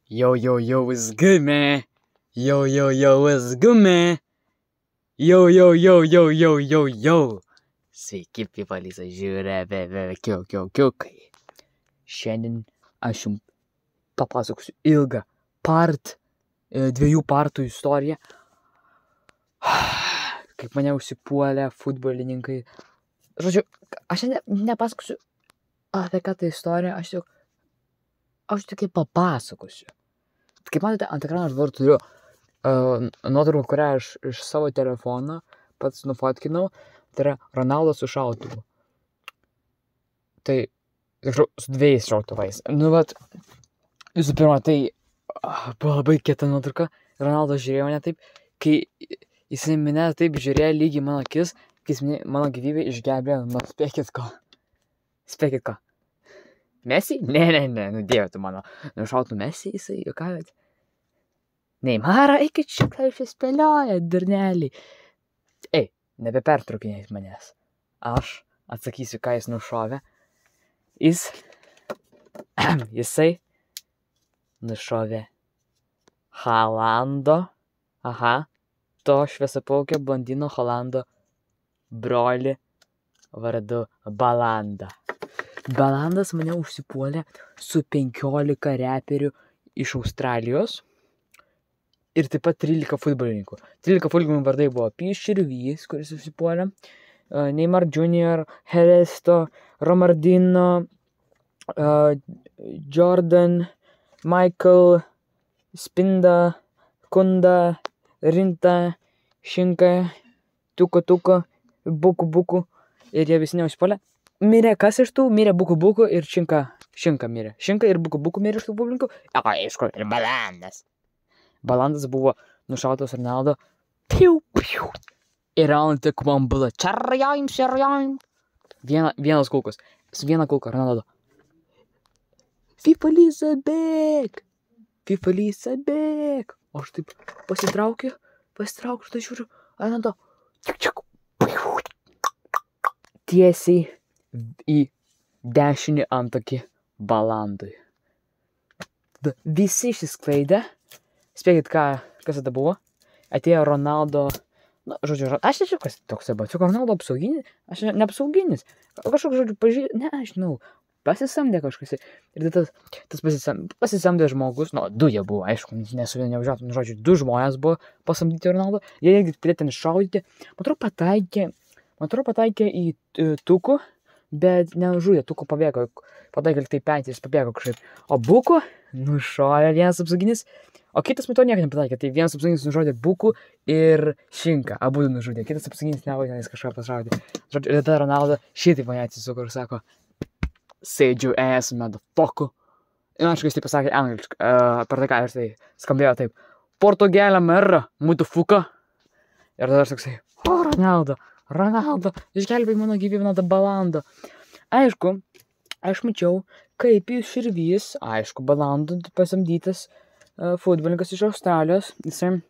Yo, what's good, man? Yo, what's good, man? Yo. Sveiki, pipalysai žiūrė, kiaukai. Šiandien aš jums papasakosiu ilgą dviejų partų istoriją. Kaip mane užsipuolė futbolininkai. Žodžiu, aš nepasakosiu apie ką tai istorija, aš tik papasakosiu. Kaip matote, ant ekrano aš dabar turiu nuotrauką, kurią aš iš savo telefono pats nufotkinau. Tai yra Ronaldas su šautuvu. Tai, tikrai, su 2 šautuvais. Visų pirma, tai buvo labai kieta nuotrauka. Ronaldas žiūrėjo mane taip, kai jis mane taip žiūrėjo lygiai mano akis, kai jis mano gyvybę išgelbėjo nuo spėkit ką. Messi? Ne, Dieve tu mano. Nušautų Messi, jisai, ką, bet... Neimarą, eikit šitą išspėlioja, durneliai. Nebepertraukinėjai manęs. Aš atsakysiu, ką jis nušovė. Jisai nušovė Haalando, to šviesaplaukio blondino Haalando brolį vardu Balanda. Balandas mane užsipuolė su 15 reperių iš Australijos ir taip pat 13 futbolininkų. 13 futbolininkų vardai buvo Širvys, kuris užsipuolė, Neymar Jr., Heresto, Romardino, Jordan, Michael, Spinda, Kunda, Rinta, Šinka, Tuko, Buku ir jie visi neužsipuolė. Mirė kas iš tų? Mirė Buku ir Šinka mirė. Šinka ir Buku mirė iš tų publikų. Aišku, ir Balandas. Balandas buvo nušautas Ronaldo. Piu. Ir Ronaldo tik man buvo. Čarjajim. Vienas kulkas. Su viena kulka Ronaldo. FIFA Lisa bėk. O aš taip pasitraukiu, štai žiūriu. Ronaldo. Tiesiai į dešinį antakį Balandui. Visi išsisklaidė. Spėkit, kas tada buvo? Atėjo Ronaldo... Žodžiu, aš nežinau, kas toks buvo. Čia Ronaldo apsauginis? Aš ne apsauginis. Kažkoks, žodžiu, nežinau. Pasisamdė kažkas. Ir tas pasisamdė žmogus. 2 jie buvo, aišku, nesu vien neužžiautų. Žodžiu, 2 žmonės buvo pasamdyti Ronaldo. Jie irgi turėjo ten šaudyti. Man atrodo pataikė į Tuku, bet nenužudė. Tuku pabėgo. Pataikė tai petys, pabėgo kažkaip. O Buku nušovė vienas apsauginis. O kitas man to nieko nepataikė. Tai vienas apsauginis nužudė Buku ir Šinka. Abu nužudė. Kitas apsauginis nevaidė, jis kažką pašaudė. Ir tada Ronaldo šitaip mane atsisuko ir sako: Sėdžiu motherfucker. Ir aišku, jis taip pasakė angliškai. Per tai ką ir tai skambėjo taip: Portugalio merra, motherfucker. Ir tada aš toksai: O, Ronaldo, išgelbėjai mano gyvybę nuo Balando. Aišku, aš mačiau, kaip Širvys, Balando pasamdytas futbolininkas iš Australijos, jisai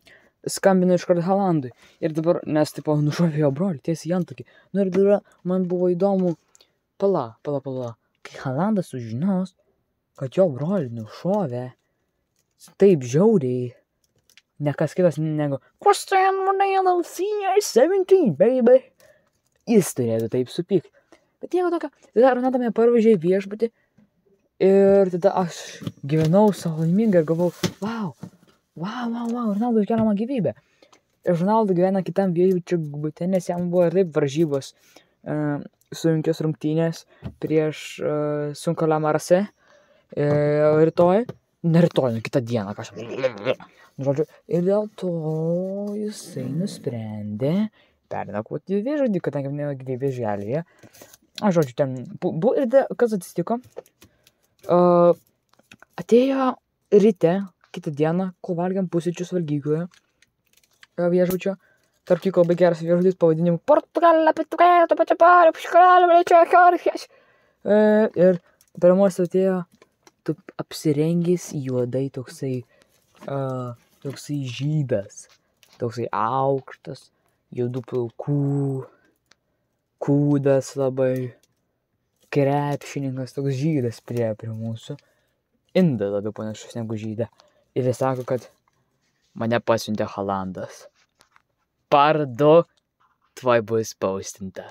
skambino iškart Haalandui. Ir dabar, nes tipo nušovė jo brolį tiesiai į antakį. Ir dabar man buvo įdomu, pala. Kai Haalandas sužinos, kad jo brolį nušovė taip žiauriai, ne kas kitas negu Cristiano Ronaldo Senior 17, baby. Jis turėtų taip supykti. Bet nieko tokio. Tada Ronaldo mane parvežė į viešbutį. Ir tada aš gyvenau savo laimingai ir galvau, wow, Ronaldo išgelbėjo mano gyvybę. Ir Ronaldo gyvena kitam viešbučio bute, nes jam buvo ir taip varžybos sunkios rungtynės prieš Sunkolą Marse. Rytoj, kitą dieną kažkaip. Žodžiu, ir dėl to jisai nusprendė pernakvoti viešbutį, kadangi mane gyvybė išgelbėjo. Žodžiu, ten buvo ir kas atsitiko. Atėjo ryte, kitą dieną, kol valgiam pusryčius valgykloje viešbučio. Tarp kitko labai geras viešbutis pavadinimu Portugalio. Ir pirmos atėjo apsirengęs juodai toksai žydas, toksai aukštas, juodų plaukų, kūdas labai, krepšininkas, toks žydas prie mūsų. indą labiau panašus negu žydę. Ir jis sako, kad mane pasiuntė Halandas. Parduok, tuoj bus spausdinta.